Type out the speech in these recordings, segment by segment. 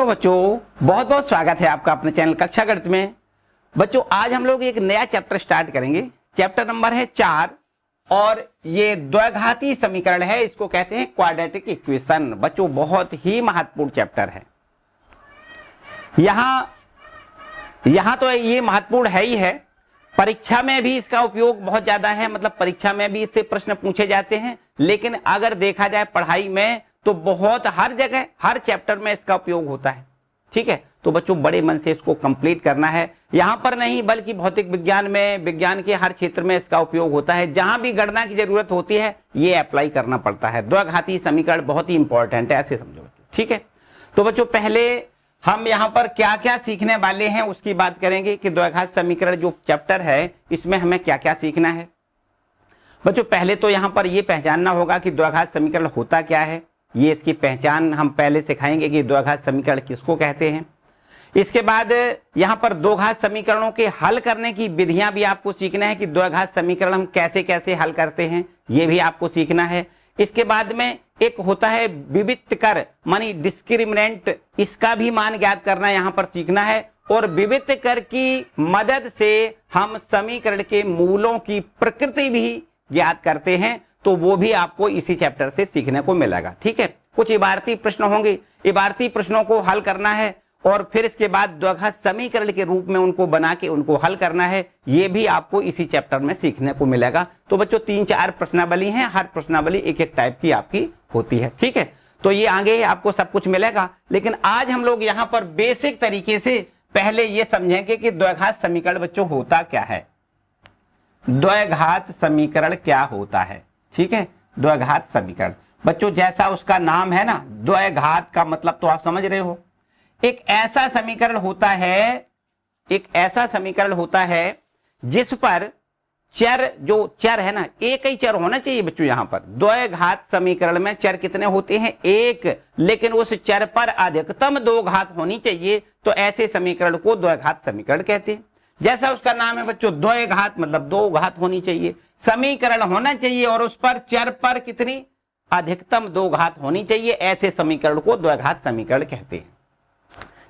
Hello बच्चों, बहुत बहुत स्वागत है आपका अपने चैनल कक्षा गणित में। बच्चों आज हम लोग एक नया चैप्टर स्टार्ट करेंगे। चैप्टर नंबर है 4 और ये द्विघाती समीकरण है, इसको कहते हैं क्वाड्रेटिक इक्वेशन। बच्चों बहुत ही महत्वपूर्ण चैप्टर है। यहां तो ये महत्वपूर्ण है ही है, परीक्षा में भी इसका उपयोग बहुत ज्यादा है, मतलब परीक्षा में भी इससे प्रश्न पूछे जाते हैं। लेकिन अगर देखा जाए पढ़ाई में तो बहुत हर जगह हर चैप्टर में इसका उपयोग होता है। ठीक है, तो बच्चों बड़े मन से इसको कंप्लीट करना है। यहां पर नहीं बल्कि भौतिक विज्ञान में, विज्ञान के हर क्षेत्र में इसका उपयोग होता है। जहां भी गणना की जरूरत होती है ये अप्लाई करना पड़ता है। द्विघाती समीकरण बहुत ही इंपॉर्टेंट है, ऐसे समझो बच्चों। ठीक है, तो बच्चों पहले हम यहाँ पर क्या क्या सीखने वाले हैं उसकी बात करेंगे कि द्विघात समीकरण जो चैप्टर है इसमें हमें क्या क्या सीखना है। बच्चों पहले तो यहाँ पर ये पहचानना होगा कि द्विघात समीकरण होता क्या है, ये इसकी पहचान हम पहले सिखाएंगे कि द्विघात समीकरण किसको कहते हैं। इसके बाद यहाँ पर दो घात समीकरणों के हल करने की विधियां भी आपको सीखना है कि द्विघात समीकरण हम कैसे कैसे हल करते हैं, ये भी आपको सीखना है। इसके बाद में एक होता है विविक्त कर मानी डिस्क्रिमिनेंट, इसका भी मान ज्ञात करना यहाँ पर सीखना है। और विविक्त कर की मदद से हम समीकरण के मूलों की प्रकृति भी ज्ञात करते हैं, तो वो भी आपको इसी चैप्टर से सीखने को मिलेगा। ठीक है, कुछ इबारती प्रश्न होंगे, इबारती प्रश्नों को हल करना है और फिर इसके बाद द्विघात समीकरण के रूप में उनको बना के उनको हल करना है, ये भी आपको इसी चैप्टर में सीखने को मिलेगा। तो बच्चों 3-4 प्रश्नावली हैं, हर प्रश्नावली एक एक टाइप की आपकी होती है। ठीक है, तो ये आगे आपको सब कुछ मिलेगा। लेकिन आज हम लोग यहाँ पर बेसिक तरीके से पहले ये समझेंगे कि द्विघात समीकरण बच्चों होता क्या है, द्विघात समीकरण क्या होता है। ठीक है, द्विघात समीकरण बच्चों जैसा उसका नाम है ना, द्विघात का मतलब तो आप समझ रहे हो। एक ऐसा समीकरण होता है, एक ऐसा समीकरण होता है जिस पर चर, जो चर है ना, एक ही चर होना चाहिए बच्चों। यहां पर द्विघात समीकरण में चर कितने होते हैं, एक, लेकिन उस चर पर अधिकतम 2 घात होनी चाहिए, तो ऐसे समीकरण को द्विघात समीकरण कहते हैं। जैसा उसका नाम है बच्चों द्विघात मतलब 2 घात होनी चाहिए, समीकरण होना चाहिए और उस पर चर पर कितनी, अधिकतम 2 घात होनी चाहिए, ऐसे समीकरण को द्विघात समीकरण कहते हैं।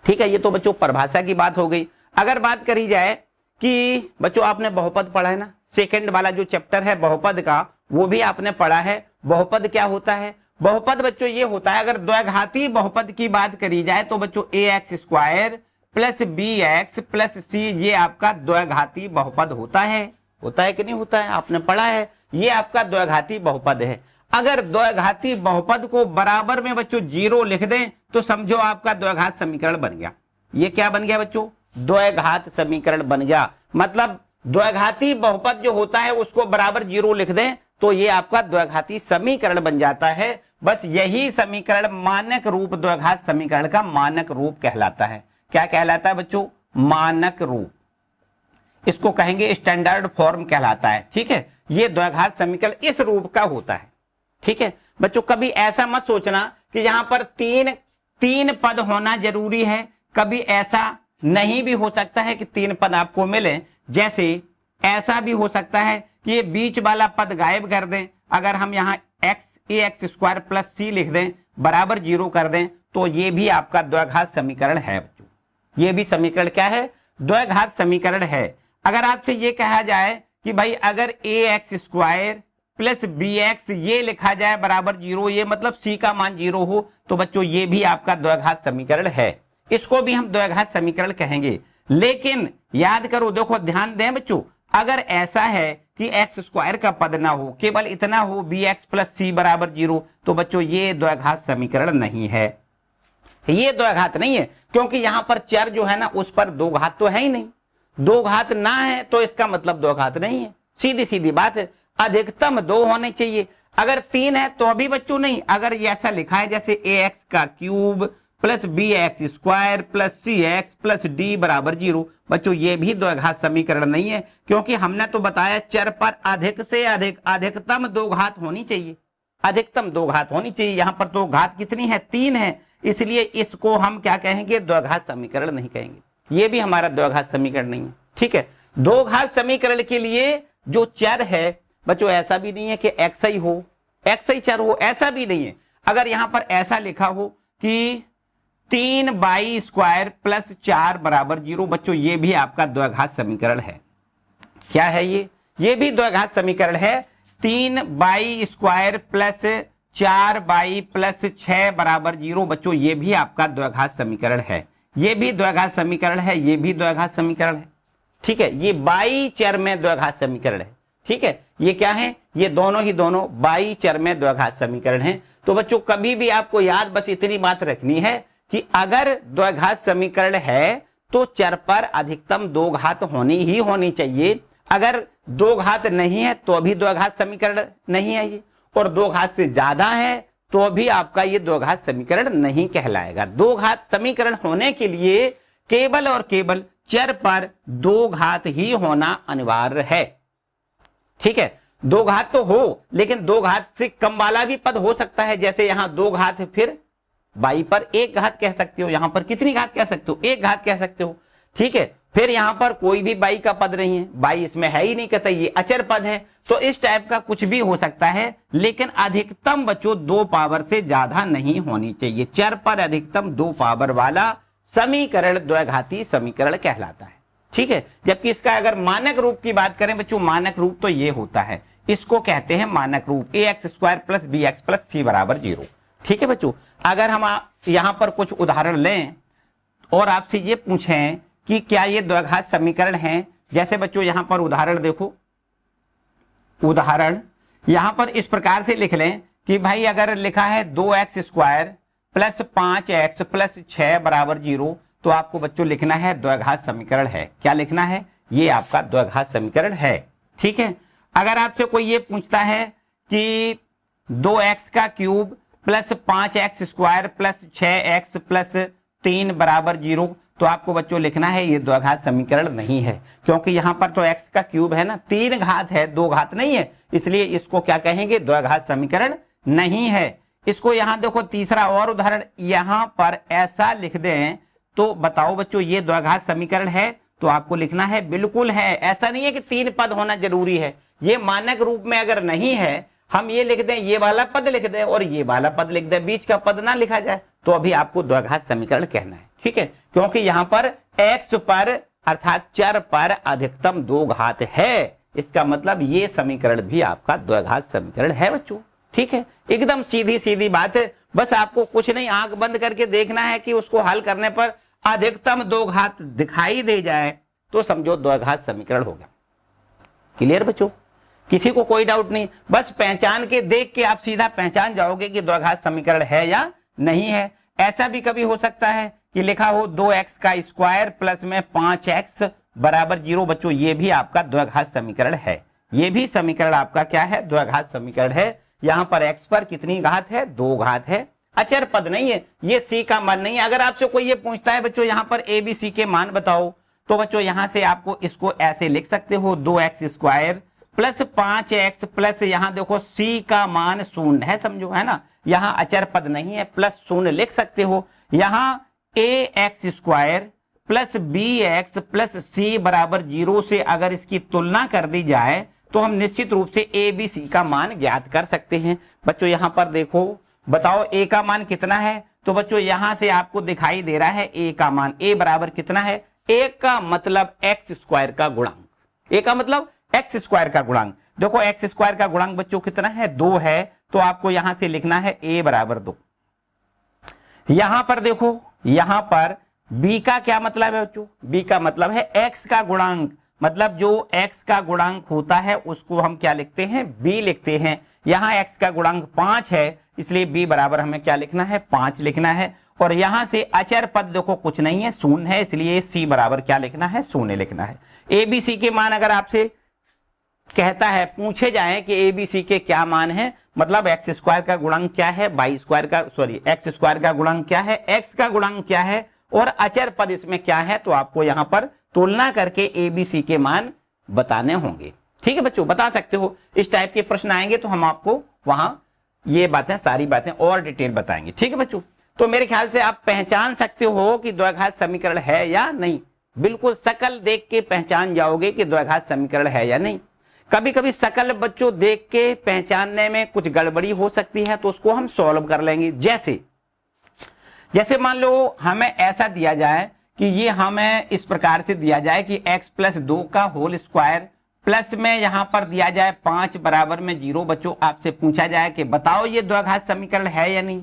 ठीक है, ये तो बच्चों परिभाषा की बात हो गई। अगर बात करी जाए कि बच्चों आपने बहुपद पढ़ा है ना, सेकंड वाला जो चैप्टर है बहुपद का वो भी आपने पढ़ा है। बहुपद क्या होता है, बहुपद बच्चों ये होता है, अगर द्विघाती बहुपद की बात करी जाए तो बच्चों ax² + bx + c ये आपका द्विघाती बहुपद होता है कि नहीं होता है, आपने पढ़ा है, ये आपका द्विघाती बहुपद है। अगर द्विघाती बहुपद को बराबर में बच्चों 0 लिख दें तो समझो आपका द्विघात समीकरण बन गया। ये क्या बन गया बच्चों, द्विघात समीकरण बन गया। मतलब द्विघाती बहुपद जो होता है उसको बराबर 0 लिख दें तो ये आपका द्विघाती समीकरण बन जाता है। बस यही समीकरण मानक रूप द्विघात समीकरण का मानक रूप कहलाता है। क्या कहलाता है बच्चों, मानक रूप, इसको कहेंगे स्टैंडर्ड फॉर्म कहलाता है। ठीक है, ये द्विघात समीकरण इस रूप का होता है। ठीक है बच्चों, कभी ऐसा मत सोचना कि यहां पर तीन पद होना जरूरी है, कभी ऐसा नहीं भी हो सकता है कि 3 पद आपको मिले। जैसे ऐसा भी हो सकता है कि ये बीच वाला पद गायब कर दें, अगर हम यहाँ ax² + c लिख दें बराबर 0 कर दें तो ये भी आपका द्विघात समीकरण है बच्चों। ये भी समीकरण क्या है, द्विघात समीकरण है। अगर आपसे ये कहा जाए कि भाई अगर ax² + bx ये लिखा जाए बराबर 0, ये मतलब c का मान 0 हो, तो बच्चों ये भी आपका द्विघात समीकरण है, इसको भी हम द्विघात समीकरण कहेंगे। लेकिन याद करो, देखो ध्यान दें बच्चों, अगर ऐसा है कि x² का पद ना हो, केवल इतना हो bx + c बराबर 0, तो बच्चों ये द्विघात समीकरण नहीं है, ये द्विघात नहीं है, क्योंकि यहां पर चर जो है ना उस पर 2 घात तो है ही नहीं। 2 घात ना है तो इसका मतलब द्विघात नहीं है, सीधी सीधी बात है। अधिकतम 2 होने चाहिए, अगर 3 है तो भी बच्चों नहीं। अगर ऐसा लिखा है जैसे ax³ + bx² + cx + d बराबर 0, बच्चों ये भी द्विघात समीकरण नहीं है, क्योंकि हमने तो बताया चर पर अधिक से अधिक अधिकतम 2 घात होनी चाहिए, अधिकतम 2 घात होनी चाहिए। यहाँ पर तो घात कितनी है, 3 है, इसलिए इसको हम क्या कहेंगे, द्विघात समीकरण नहीं कहेंगे, ये भी हमारा द्विघात समीकरण नहीं है। ठीक है, 2 घात समीकरण के लिए जो चर है बच्चों ऐसा भी नहीं है कि x ही हो, x ही चर हो, ऐसा भी नहीं है। अगर यहां पर ऐसा लिखा हो कि 3y² प्लस 4 बराबर 0। बच्चों ये भी आपका द्विघात समीकरण है। क्या है ये भी द्विघात समीकरण है। 3y² प्लस 4y प्लस 6 बराबर 0। बच्चों ये भी आपका द्विघात समीकरण है। ये भी द्विघात समीकरण है, ये भी द्विघात समीकरण है। ठीक है, ये बाई चर में द्विघात समीकरण है। ठीक है, ये क्या है, ये दोनों बाई चर में द्विघात समीकरण है। तो बच्चों कभी भी आपको याद बस इतनी बात रखनी है कि अगर द्विघात समीकरण है तो चर पर अधिकतम 2 घात होनी ही होनी चाहिए। अगर 2 घात नहीं है तो भी द्विघात समीकरण नहीं है ये, और 2 घात से ज्यादा है तो भी आपका ये द्विघात समीकरण नहीं कहलाएगा। 2 घात समीकरण होने के लिए केवल और केवल चर पर 2 घात ही होना अनिवार्य है। ठीक है, 2 घात तो हो, लेकिन 2 घात से कम वाला भी पद हो सकता है। जैसे यहां 2 घात है, फिर बाई पर 1 घात कह सकते हो। यहां पर कितनी घात कह सकते हो, 1 घात कह सकते हो। ठीक है, फिर यहां पर कोई भी बाई का पद नहीं है, बाई इसमें है ही नहीं, कहता ये अचर पद है। तो इस टाइप का कुछ भी हो सकता है, लेकिन अधिकतम बच्चों 2 पावर से ज्यादा नहीं होनी चाहिए। चर पर अधिकतम 2 पावर वाला समीकरण द्विघाती समीकरण कहलाता है। ठीक है, जबकि इसका अगर मानक रूप की बात करें बच्चों, मानक रूप तो ये होता है, इसको कहते हैं मानक रूप ax² plus bx plus c बराबर 0। ठीक है बच्चों, अगर हम यहां पर कुछ उदाहरण लें और आपसे ये पूछें कि क्या ये द्विघात समीकरण है, जैसे बच्चों यहां पर उदाहरण देखो, उदाहरण यहां पर इस प्रकार से लिख लें कि भाई अगर लिखा है 2x² प्लस 5x प्लस 6 बराबर 0, तो आपको बच्चों लिखना है द्विघात समीकरण है। क्या लिखना है, ये आपका द्विघात समीकरण है। ठीक है, अगर आपसे कोई ये पूछता है कि 2x³ plus 5x² plus 6x plus 3 बराबर 0, तो आपको बच्चों लिखना है ये द्विघात समीकरण नहीं है, क्योंकि यहां पर तो x³ है ना, 3 घात है, 2 घात नहीं है, इसलिए इसको क्या कहेंगे, द्विघात समीकरण नहीं है। इसको यहां देखो तीसरा और उदाहरण, यहां पर ऐसा लिख दें तो बताओ बच्चों ये द्विघात समीकरण है, तो आपको लिखना है बिल्कुल है। ऐसा नहीं है कि 3 पद होना जरूरी है, ये मानक रूप में अगर नहीं है, हम ये लिख दें, ये वाला पद लिख दें और ये वाला पद लिख दें, बीच का पद ना लिखा जाए, तो अभी आपको द्विघात समीकरण कहना है। ठीक है, क्योंकि यहां पर x पर अर्थात चर पर अधिकतम 2 घात है, इसका मतलब ये समीकरण भी आपका द्विघात समीकरण है बच्चों। ठीक है, एकदम सीधी सीधी बात है, बस आपको कुछ नहीं, आंख बंद करके देखना है कि उसको हल करने पर अधिकतम 2 घात दिखाई दे जाए तो समझो द्विघात समीकरण होगा। क्लियर बच्चों, किसी को कोई डाउट नहीं, बस पहचान के देख के आप सीधा पहचान जाओगे कि द्विघात समीकरण है या नहीं है। ऐसा भी कभी हो सकता है कि लिखा हो 2x² प्लस में 5x बराबर 0, बच्चों ये भी आपका द्विघात समीकरण है। ये भी समीकरण आपका क्या है, द्विघात समीकरण है। यहां पर x पर कितनी घात है, 2 घात है, अचर पद नहीं है, ये c का मान नहीं है। अगर आपसे कोई ये पूछता है बच्चों यहां पर a b c के मान बताओ, तो बच्चों यहां से आपको इसको ऐसे लिख सकते हो, 2x² प्लस 5x प्लस यहां देखो c का मान 0 है, समझो है ना, यहां अचर पद नहीं है, प्लस 0 लिख सकते हो। यहां ax² plus bx plus c बराबर 0 से अगर इसकी तुलना कर दी जाए तो हम निश्चित रूप से a b c का मान ज्ञात कर सकते हैं। बच्चों यहां पर देखो, बताओ a का मान कितना है, तो बच्चों यहां से आपको दिखाई दे रहा है a का मान, a बराबर कितना है, a का मतलब x² का गुणांक, a का मतलब x² का गुणांक। देखो x² का गुणांक बच्चों कितना है, 2 है, तो आपको यहां से लिखना है a बराबर 2। यहां पर देखो, यहां पर b का क्या मतलब है बच्चों, b का मतलब है x का गुणांक, मतलब जो x का गुणांक होता है उसको हम क्या लिखते हैं, b लिखते हैं। यहां x का गुणांक 5 है, इसलिए b बराबर हमें क्या लिखना है, 5 लिखना है। और यहां से अचर पद देखो कुछ नहीं है, 0 है, इसलिए c बराबर क्या लिखना है, 0 लिखना है। a b c के मान अगर आपसे कहता है, पूछे जाए कि a b c के क्या मान है, मतलब x² का गुणांक क्या है, x² का गुणांक क्या है, x का गुणांक क्या है और अचर पद इसमें क्या है, तो आपको यहां पर तुलना करके a b c के मान बताने होंगे। ठीक है बच्चों, बता सकते हो। इस टाइप के प्रश्न आएंगे तो हम आपको वहां ये बातें, सारी बातें और डिटेल बताएंगे। ठीक है बच्चों, तो मेरे ख्याल से आप पहचान सकते हो कि द्विघात समीकरण है या नहीं, बिल्कुल शकल देख के पहचान जाओगे कि द्विघात समीकरण है या नहीं। कभी कभी शकल बच्चों देख के पहचानने में कुछ गड़बड़ी हो सकती है, तो उसको हम सॉल्व कर लेंगे। जैसे जैसे मान लो हमें ऐसा दिया जाए कि ये हमें इस प्रकार से दिया जाए कि x प्लस 2 का होल स्क्वायर प्लस में यहां पर दिया जाए 5 बराबर में 0। बच्चों आपसे पूछा जाए कि बताओ ये द्विघात समीकरण है या नहीं,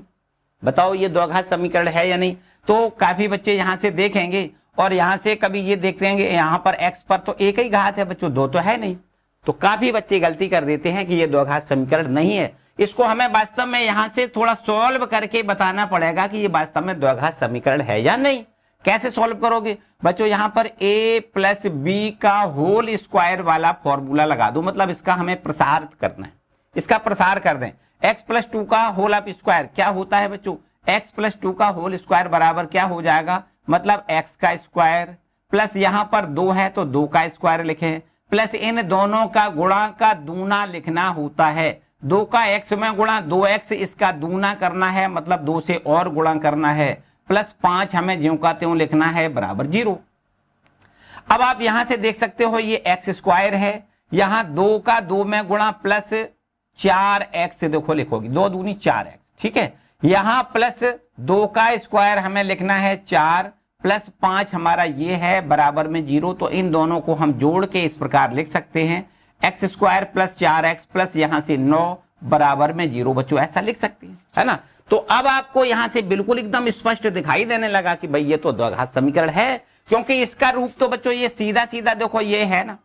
बताओ ये द्विघात समीकरण है या नहीं। तो काफी बच्चे यहां से देखेंगे और यहां से कभी ये देखते हैं यहां पर x पर तो एक ही घात है बच्चों, दो तो है नहीं। तो काफी बच्चे गलती कर देते हैं कि ये द्विघात समीकरण नहीं है। इसको हमें वास्तव में यहां से थोड़ा सॉल्व करके बताना पड़ेगा कि ये वास्तव में द्विघात समीकरण है या नहीं। कैसे सॉल्व करोगे बच्चों, यहां पर a प्लस बी का होल स्क्वायर वाला फॉर्मूला लगा दो, मतलब इसका हमें प्रसार करना है, इसका प्रसार कर दें। x प्लस 2 का होल ऑफ स्क्वायर क्या होता है बच्चों, x प्लस 2 का होल स्क्वायर बराबर क्या हो जाएगा, मतलब x का स्क्वायर प्लस यहां पर 2 है तो 2 का स्क्वायर लिखें, प्लस इन दोनों का गुणा का दूना लिखना होता है। 2 का x में गुणा 2x, इसका दूना करना है मतलब 2 से और गुणा करना है, प्लस 5 हमें ज्यों का त्यों लिखना है बराबर 0। अब आप यहां से देख सकते हो ये x स्क्वायर है, यहां 2 का 2 में गुणा प्लस 4x से देखो लिखोगी 2 दूनी 4x, ठीक है। यहां प्लस 2 का स्क्वायर हमें लिखना है 4 प्लस 5 हमारा ये है बराबर में 0। तो इन दोनों को हम जोड़ के इस प्रकार लिख सकते हैं x square plus 4x plus यहां से 9 बराबर में 0। बच्चों ऐसा लिख सकते हैं, है ना। तो अब आपको यहां से बिल्कुल एकदम स्पष्ट दिखाई देने लगा कि भाई ये तो द्विघात समीकरण है, क्योंकि इसका रूप तो बच्चों ये सीधा सीधा देखो ये है ना,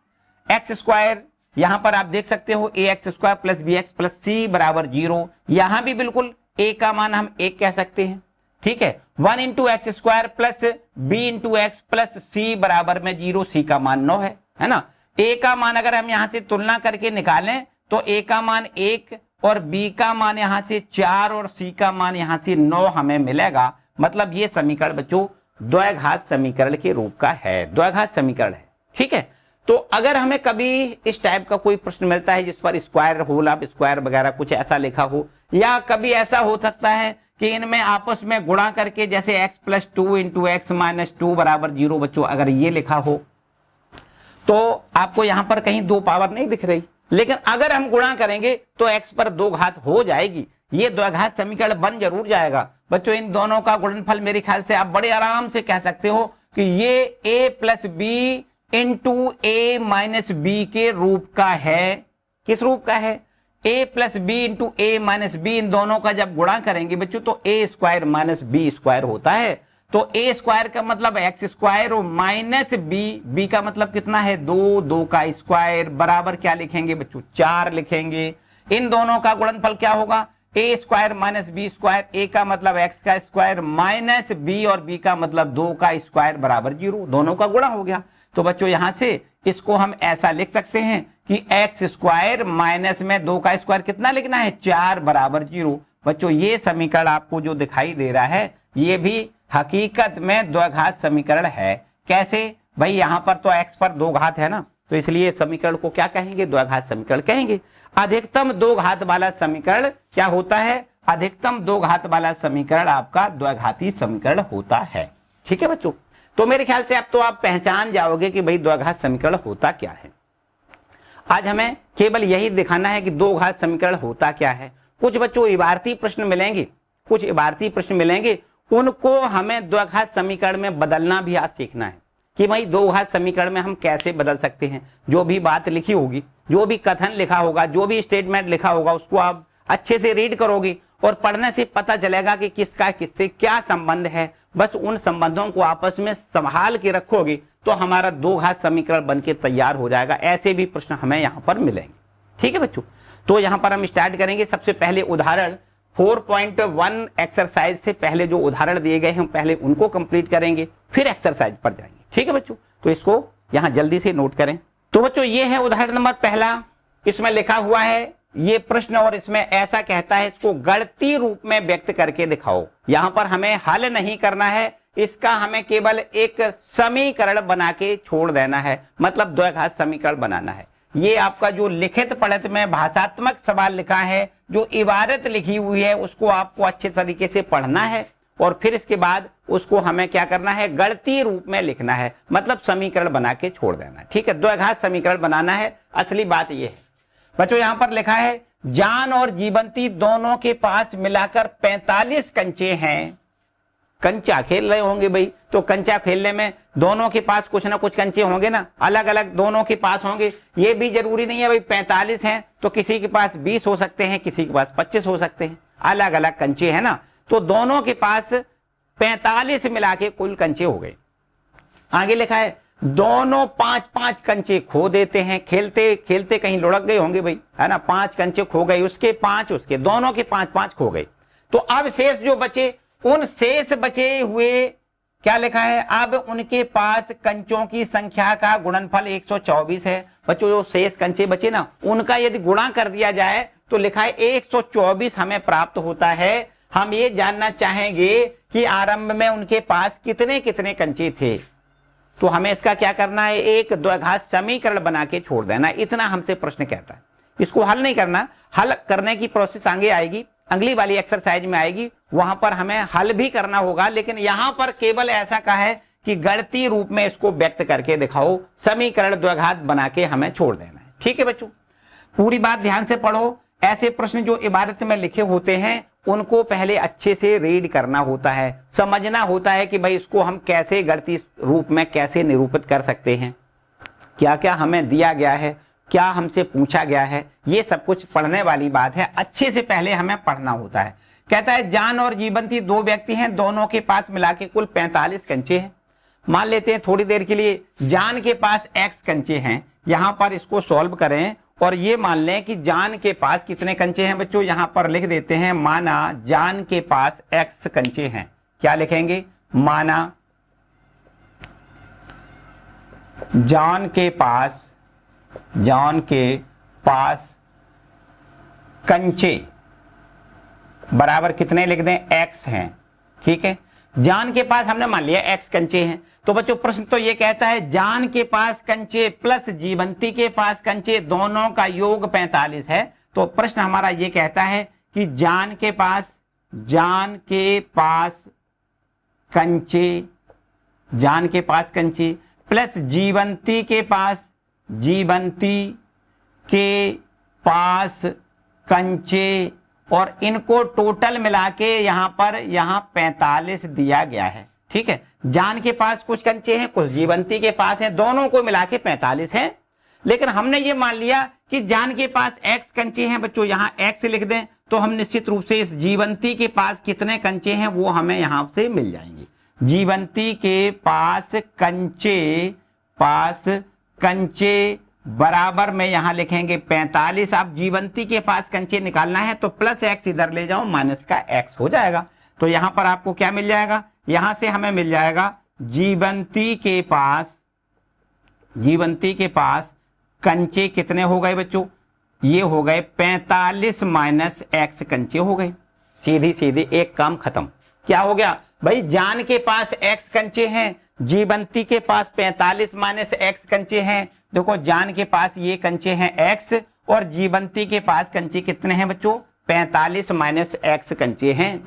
एक्स स्क्वायर, यहां पर आप देख सकते हो a x square plus B x plus सी बराबर 0। यहां भी बिल्कुल a का मान हम 1 कह सकते हैं, ठीक है। 1 into x square plus B into x plus सी बराबर में 0, सी का मान 9 है ना। a का मान अगर हम यहां से तुलना करके निकालें तो a का मान 1 और b का मान यहां से 4 और c का मान यहां से 9 हमें मिलेगा। मतलब ये समीकरण बच्चों द्विघात समीकरण के रूप का है, द्विघात समीकरण है, ठीक है। तो अगर हमें कभी इस टाइप का कोई प्रश्न मिलता है जिस पर स्क्वायर होल ऑफ स्क्वायर वगैरह कुछ ऐसा लिखा हो, या कभी ऐसा हो सकता है कि इनमें आपस में गुणा करके जैसे x plus 2 into x minus 2 बराबर 0, बच्चों अगर ये लिखा हो तो आपको यहां पर कहीं 2 पावर नहीं दिख रही, लेकिन अगर हम गुणा करेंगे तो x पर 2 घात हो जाएगी, ये द्विघात समीकरण बन जरूर जाएगा। बच्चों इन दोनों का गुणनफल मेरे ख्याल से आप बड़े आराम से कह सकते हो कि ये a plus B into A minus B के रूप का है। किस रूप का है, a plus B into A minus B. इन दोनों का जब गुणा करेंगे बच्चों तो a square minus B square होता है। तो a स्क्वायर का मतलब एक्स स्क्वायर और माइनस बी का मतलब कितना है 2, 2 का स्क्वायर बराबर क्या लिखेंगे बच्चों 4 लिखेंगे। इन दोनों का गुणनफल क्या होगा a square minus B square, a का मतलब x का स्क्वायर माइनस b और b का मतलब 2 का स्क्वायर बराबर 0, दोनों का गुणा हो गया। तो बच्चों यहां से इसको हम ऐसा लिख सकते हैं कि एक्स स्क्वायर माइनस में 2 का स्क्वायर कितना लिखना है 4 बराबर 0। बच्चों ये समीकरण आपको जो दिखाई दे रहा है ये भी हकीकत में द्विघात समीकरण है। कैसे भाई, यहां पर तो x पर 2 घात है ना, तो इसलिए समीकरण को क्या कहेंगे द्विघात समीकरण कहेंगे। अधिकतम 2 घात वाला समीकरण क्या होता है, अधिकतम 2 घात वाला समीकरण आपका द्विघाती समीकरण होता है, ठीक है बच्चों। तो मेरे ख्याल से अब तो आप पहचान जाओगे कि भाई द्विघात समीकरण होता क्या है। आज हमें केवल यही दिखाना है कि 2 घात समीकरण होता क्या है। कुछ बच्चों इबारती प्रश्न मिलेंगे, कुछ इबारती प्रश्न मिलेंगे, उनको हमें द्विघात समीकरण में बदलना भी आज सीखना है कि भाई 2 घात समीकरण में हम कैसे बदल सकते हैं। जो भी बात लिखी होगी, जो भी कथन लिखा होगा, जो भी स्टेटमेंट लिखा होगा, उसको आप अच्छे से रीड करोगे और पढ़ने से पता चलेगा कि किसका किससे क्या संबंध है। बस उन संबंधों को आपस में संभाल के रखोगे तो हमारा 2 घात समीकरण बनके तैयार हो जाएगा। ऐसे भी प्रश्न हमें यहाँ पर मिलेंगे, ठीक है बच्चों। तो यहाँ पर हम स्टार्ट करेंगे। सबसे पहले उदाहरण 4.1 एक्सरसाइज से पहले जो उदाहरण दिए गए हैं पहले उनको कंप्लीट करेंगे, फिर एक्सरसाइज पर जाएंगे, ठीक है बच्चों। तो इसको यहाँ जल्दी से नोट करें। तो बच्चों ये है उदाहरण नंबर पहला, इसमें लिखा हुआ है ये प्रश्न और इसमें ऐसा कहता है इसको गणितीय रूप में व्यक्त करके दिखाओ। यहां पर हमें हल नहीं करना है, इसका हमें केवल एक समीकरण बना के छोड़ देना है, मतलब द्विघात समीकरण बनाना है। ये आपका जो लिखित पढ़त में भाषात्मक सवाल लिखा है, जो इबारत लिखी हुई है, उसको आपको अच्छे तरीके से पढ़ना है और फिर इसके बाद उसको हमें क्या करना है गणितीय रूप में लिखना है, मतलब समीकरण बना के छोड़ देना है, ठीक है। द्विघात समीकरण बनाना है, असली बात यह है बच्चों। यहां पर लिखा है जान और जीवंती दोनों के पास मिलाकर 45 कंचे हैं। कंचा खेल रहे होंगे भाई, तो कंचा खेलने में दोनों के पास कुछ ना कुछ कंचे होंगे ना, अलग अलग दोनों के पास होंगे। ये भी जरूरी नहीं है भाई 45 हैं तो किसी के पास 20 हो सकते हैं, किसी के पास 25 हो सकते हैं, अलग अलग कंचे है ना। तो दोनों के पास 45 मिला के कुल कंचे हो गए। आगे लिखा है दोनों 5-5 कंचे खो देते हैं, खेलते खेलते कहीं लुढ़क गए होंगे भाई, है ना। 5 कंचे खो गए, उसके 5, उसके दोनों के 5-5 खो गए। तो अब शेष जो बचे, उन शेष बचे हुए क्या लिखा है, अब उनके पास कंचों की संख्या का गुणनफल 124 है। बच्चों जो शेष कंचे बचे ना, उनका यदि गुणा कर दिया जाए तो लिखा है 124 हमें प्राप्त होता है। हम ये जानना चाहेंगे कि आरंभ में उनके पास कितने कितने कंचे थे, तो हमें इसका क्या करना है, एक द्विघात समीकरण बना के छोड़ देना, इतना हमसे प्रश्न कहता है। इसको हल नहीं करना, हल करने की प्रोसेस आगे आएगी, अगली वाली एक्सरसाइज में आएगी, वहां पर हमें हल भी करना होगा। लेकिन यहां पर केवल ऐसा कहा है कि गणितीय रूप में इसको व्यक्त करके दिखाओ, समीकरण द्विघात बना के हमें छोड़ देना है। ठीक है बच्चों, पूरी बात ध्यान से पढ़ो। ऐसे प्रश्न जो इबारत में लिखे होते हैं उनको पहले अच्छे से रीड करना होता है, समझना होता है कि भाई इसको हम कैसे गणितीय रूप में कैसे निरूपित कर सकते हैं, क्या क्या हमें दिया गया है, क्या हमसे पूछा गया है, ये सब कुछ पढ़ने वाली बात है। अच्छे से पहले हमें पढ़ना होता है। कहता है जान और जीवंती 2 व्यक्ति हैं, दोनों के पास मिला के कुल 45 कंचे हैं। मान लेते हैं थोड़ी देर के लिए जान के पास x कंचे हैं, यहां पर इसको सॉल्व करें और ये मान लें कि जान के पास कितने कंचे हैं बच्चों, यहां पर लिख देते हैं माना जान के पास x कंचे हैं। क्या लिखेंगे, माना जान के पास कंचे बराबर कितने लिख दें, x हैं। ठीक है, जान के पास हमने मान लिया x कंचे हैं। तो बच्चों प्रश्न तो ये कहता है जान के पास कंचे प्लस जीवंती के पास कंचे दोनों का योग 45 है। तो प्रश्न हमारा ये कहता है कि जान के पास कंचे प्लस जीवंती के पास कंचे, और इनको टोटल मिला के यहाँ 45 दिया गया है। ठीक है, जान के पास कुछ कंचे हैं, कुछ जीवंती के पास हैं, दोनों को मिला के 45 है। लेकिन हमने ये मान लिया कि जान के पास x कंचे हैं, बच्चों यहाँ x लिख दें तो हम निश्चित रूप से इस जीवंती के पास कितने कंचे हैं वो हमें यहां से मिल जाएंगे। जीवंती के पास कंचे बराबर में यहां लिखेंगे 45। आप जीवंती के पास कंचे निकालना है तो प्लस x इधर ले जाओ, माइनस का x हो जाएगा। तो यहां पर आपको क्या मिल जाएगा, यहां से हमें मिल जाएगा जीवंती के पास कंचे कितने हो गए बच्चों, ये हो गए 45 माइनस x कंचे हो गए। सीधी सीधी एक काम खत्म। क्या हो गया भाई, जान के पास x कंचे हैं, जीवंती के पास 45 माइनस x कंचे हैं। देखो जान के पास ये कंचे हैं x और जीवंती के पास कंचे कितने हैं बच्चों, 45 माइनस x कंचे हैं।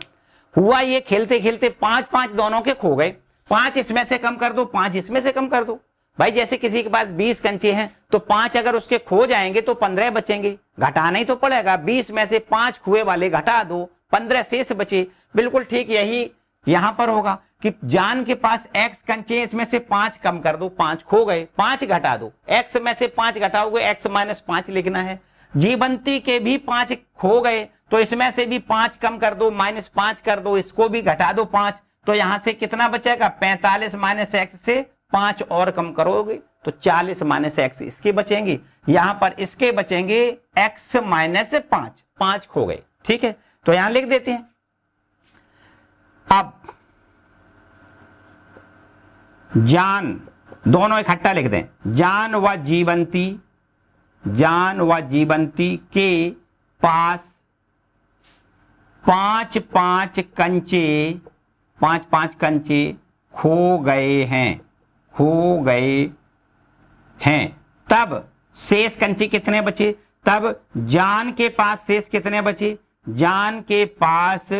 हुआ ये खेलते खेलते 5-5 दोनों के खो गए। 5 इसमें से कम कर दो, 5 इसमें से कम कर दो। भाई जैसे किसी के पास 20 कंचे हैं तो 5 अगर उसके खो जाएंगे तो 15 बचेंगे, घटाना ही तो पड़ेगा। 20 में से 5 खुए वाले घटा दो, 15 शेष बचे। बिल्कुल ठीक यही यहां पर होगा कि जान के पास x कंचे, इसमें से 5 कम कर दो, 5 खो गए, 5 घटा दो, x में से 5 घटाओगे x माइनस 5 लिखना है। जीवंती के भी 5 खो गए तो इसमें से भी 5 कम कर दो, माइनस 5 कर दो, इसको भी घटा दो 5। तो यहां से कितना बचेगा, 45 माइनस x से 5 और कम करोगे तो 40 माइनस x इसके बचेंगे। यहां पर इसके बचेंगे x माइनस 5 खो गए। ठीक है, तो यहां लिख देते हैं। अब जान दोनों इकट्ठा लिख दें, जान व जीवंती के पास 5-5 कंचे खो गए हैं। तब शेष कंचे कितने बचे, तब जान के पास शेष कितने बचे, जान के पास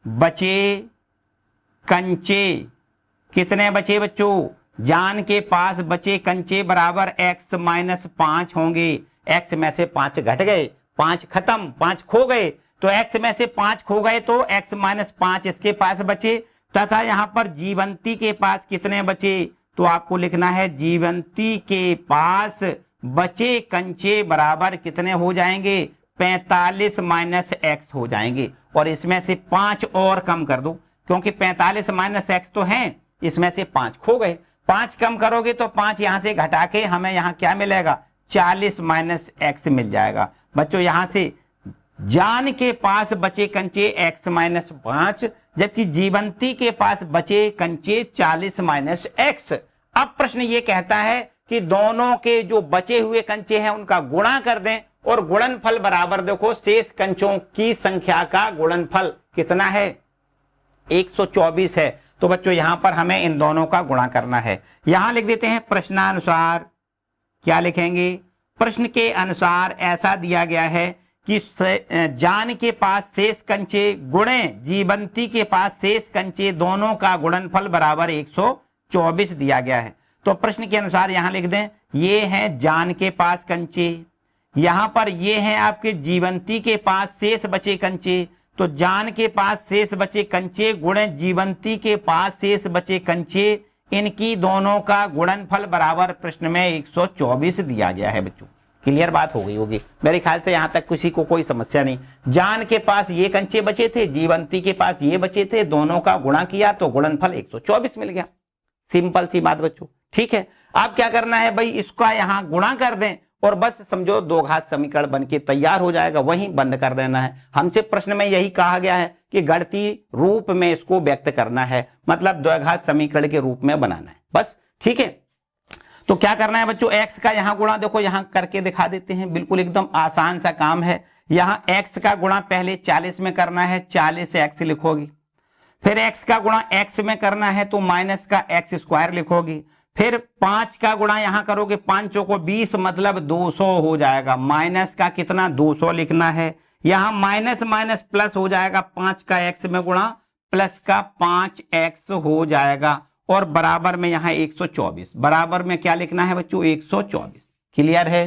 बचे कंचे कितने बचे बच्चों, जान के पास बचे कंचे बराबर x माइनस 5 होंगे। x में से 5 घट गए, 5 खत्म, 5 खो गए, तो x में से 5 खो गए तो x माइनस 5 इसके पास बचे। तथा यहां पर जीवंती के पास कितने बचे, तो आपको लिखना है जीवंती के पास बचे कंचे बराबर कितने हो जाएंगे, 45 माइनस एक्स हो जाएंगे। और इसमें से 5 और कम कर दो, क्योंकि 45 माइनस एक्स तो है, इसमें से 5 खो गए। 5 कम करोगे तो 5 यहां से घटा के हमें यहां क्या मिलेगा, 40 माइनस एक्स मिल जाएगा। बच्चों यहां से जान के पास बचे कंचे x माइनस 5, जबकि जीवंती के पास बचे कंचे 40 माइनस एक्स। अब प्रश्न ये कहता है कि दोनों के जो बचे हुए कंचे हैं उनका गुणा कर दें, और गुणनफल बराबर देखो शेष कंचों की संख्या का गुणनफल कितना है, 124 है। तो बच्चों यहां पर हमें इन दोनों का गुणा करना है। यहां लिख देते हैं प्रश्नानुसार, क्या लिखेंगे, प्रश्न के अनुसार ऐसा दिया गया है कि जान के पास शेष कंचे गुणे जीवंती के पास शेष कंचे दोनों का गुणनफल बराबर 124 दिया गया है। तो प्रश्न के अनुसार यहां लिख दें, ये हैं जान के पास कंचे, यहां पर ये हैं आपके जीवंती के पास शेष बचे कंचे। तो जान के पास शेष बचे कंचे गुणे जीवंती के पास शेष बचे कंचे, इनकी दोनों का गुणनफल बराबर प्रश्न में 124 दिया गया है। बच्चों क्लियर बात हो गई होगी मेरे ख्याल से, यहां तक किसी को कोई समस्या नहीं। जान के पास ये कंचे बचे थे, जीवंती के पास ये बचे थे, दोनों का गुणा किया तो गुणनफल 124 मिल गया। सिंपल सी बात बच्चों, ठीक है। अब क्या करना है भाई, इसका यहां गुणा कर दें और बस समझो दो घात समीकरण बनके तैयार हो जाएगा, वहीं बंद कर देना है। हमसे प्रश्न में यही कहा गया है कि गणितीय रूप में इसको व्यक्त करना है, मतलब द्विघात समीकरण के रूप में बनाना है बस, ठीक है। तो क्या करना है बच्चों, x का यहां गुणा देखो यहां करके दिखा देते हैं, बिल्कुल एकदम आसान सा काम है। यहां x का गुणा पहले 40 में करना है, 40 x लिखोगी। फिर x का गुणा x में करना है तो माइनस का x स्क्वायर लिखोगी। फिर 5 का गुणा यहां करोगे, 5 चौको 20 मतलब 200 हो जाएगा। माइनस का कितना 200 लिखना है, यहां माइनस माइनस प्लस हो जाएगा, 5 का x में गुणा प्लस का 5x हो जाएगा, और बराबर में यहां 124, बराबर में क्या लिखना है बच्चों 124। क्लियर है,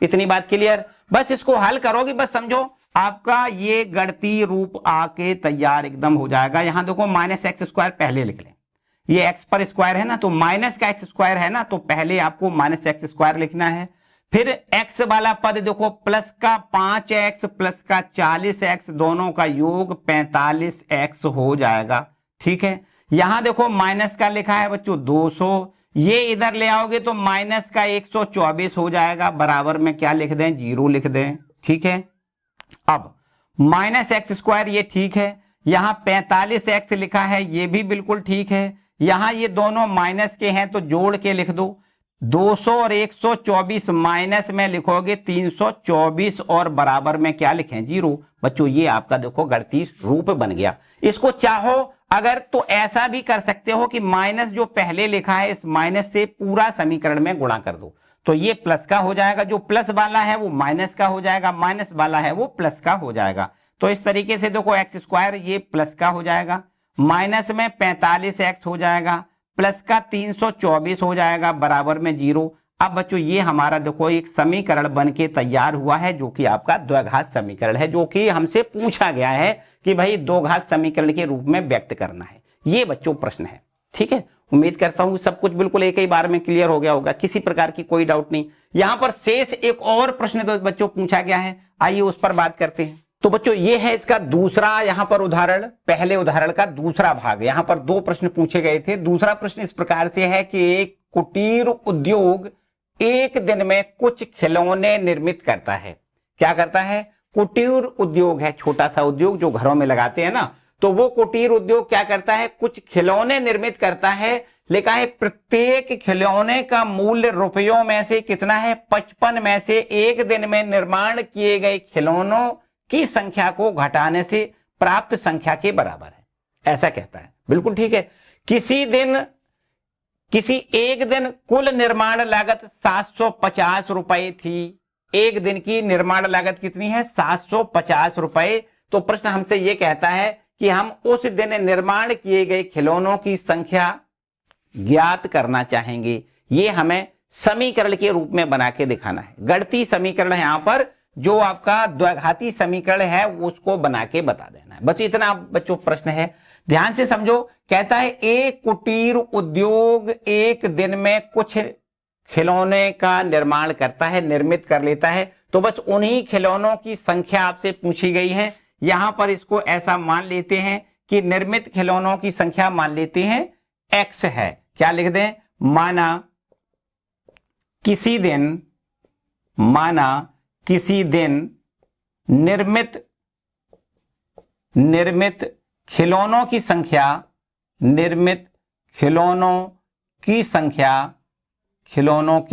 इतनी बात क्लियर। बस इसको हल करोगे, बस समझो आपका ये गणितीय रूप आके तैयार एकदम हो जाएगा। यहां देखो माइनस एक्स स्क्वायर पहले लिख लें, ये एक्स पर स्क्वायर है ना, तो माइनस का एक्स स्क्वायर है ना, तो पहले आपको माइनस एक्स स्क्वायर लिखना है। फिर एक्स वाला पद देखो प्लस का 5x प्लस का 40x, दोनों का योग 45x हो जाएगा, ठीक है। यहां देखो माइनस का लिखा है बच्चों 200, ये इधर ले आओगे तो माइनस का 124 हो जाएगा, बराबर में क्या लिख दें 0 लिख दें, ठीक है। अब माइनस एक्स स्क्वायर ये ठीक है, यहां 45x लिखा है ये भी बिल्कुल ठीक है। यहां ये दोनों माइनस के हैं तो जोड़ के लिख दो, 200 और 124 माइनस में लिखोगे 324, और बराबर में क्या लिखें 0। बच्चों ये आपका देखो गणितीय रूप बन गया। इसको चाहो अगर तो ऐसा भी कर सकते हो कि माइनस जो पहले लिखा है इस माइनस से पूरा समीकरण में गुणा कर दो, तो ये प्लस का हो जाएगा, जो प्लस वाला है वो माइनस का हो जाएगा, माइनस वाला है वो प्लस का हो जाएगा। तो इस तरीके से देखो एक्स स्क्वायर ये प्लस का हो जाएगा, माइनस में 45x हो जाएगा, प्लस का 324 हो जाएगा, बराबर में 0। अब बच्चों ये हमारा देखो एक समीकरण बनके तैयार हुआ है, जो कि आपका द्विघात समीकरण है, जो कि हमसे पूछा गया है कि भाई दो घात समीकरण के रूप में व्यक्त करना है। ये बच्चों प्रश्न है, ठीक है। उम्मीद करता हूं सब कुछ बिल्कुल एक ही बार में क्लियर हो गया होगा, किसी प्रकार की कोई डाउट नहीं। यहां पर शेष एक और प्रश्न तो बच्चों पूछा गया है, आइए उस पर बात करते हैं। तो बच्चों ये है इसका दूसरा यहां पर उदाहरण, पहले उदाहरण का दूसरा भाग। यहां पर 2 प्रश्न पूछे गए थे। दूसरा प्रश्न इस प्रकार से है कि एक कुटीर उद्योग एक दिन में कुछ खिलौने निर्मित करता है। क्या करता है, कुटीर उद्योग है, छोटा सा उद्योग जो घरों में लगाते हैं ना, तो वो कुटीर उद्योग क्या करता है, कुछ खिलौने निर्मित करता है। लिखा है प्रत्येक खिलौने का मूल्य रुपयों में से कितना है, 55 में से एक दिन में निर्माण किए गए खिलौनों की संख्या को घटाने से प्राप्त संख्या के बराबर है, ऐसा कहता है। बिल्कुल ठीक है। किसी एक दिन कुल निर्माण लागत 750 रुपए थी। एक दिन की निर्माण लागत कितनी है, 750 रुपए। तो प्रश्न हमसे यह कहता है कि हम उस दिन निर्माण किए गए खिलौनों की संख्या ज्ञात करना चाहेंगे। ये हमें समीकरण के रूप में बना के दिखाना है। गणितीय समीकरण यहां पर जो आपका द्विघाती समीकरण है उसको बना के बता देना है, बस इतना बच्चों प्रश्न है। ध्यान से समझो, कहता है एक कुटीर उद्योग एक दिन में कुछ खिलौने का निर्माण करता है, निर्मित कर लेता है। तो बस उन्हीं खिलौनों की संख्या आपसे पूछी गई है। यहां पर इसको ऐसा मान लेते हैं कि निर्मित खिलौनों की संख्या मान लेते हैं x है। क्या लिख दें? माना किसी दिन निर्मित खिलौनों की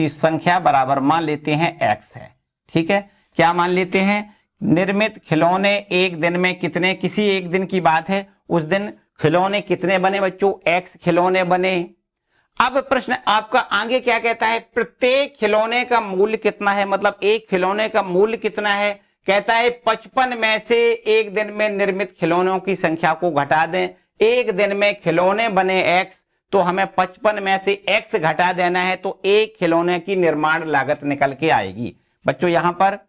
संख्या बराबर मान लेते हैं x है। ठीक है, क्या मान लेते हैं? निर्मित खिलौने एक दिन में कितने, किसी एक दिन की बात है, उस दिन खिलौने कितने बने बच्चों? x खिलौने बने। अब प्रश्न आपका आगे क्या कहता है? प्रत्येक खिलौने का मूल्य कितना है, मतलब एक खिलौने का मूल्य कितना है? कहता है 55 में से एक दिन में निर्मित खिलौनों की संख्या को घटा दें। एक दिन में खिलौने बने x, तो हमें 55 में से x घटा देना है, तो एक खिलौने की निर्माण लागत निकल के आएगी। बच्चों यहां पर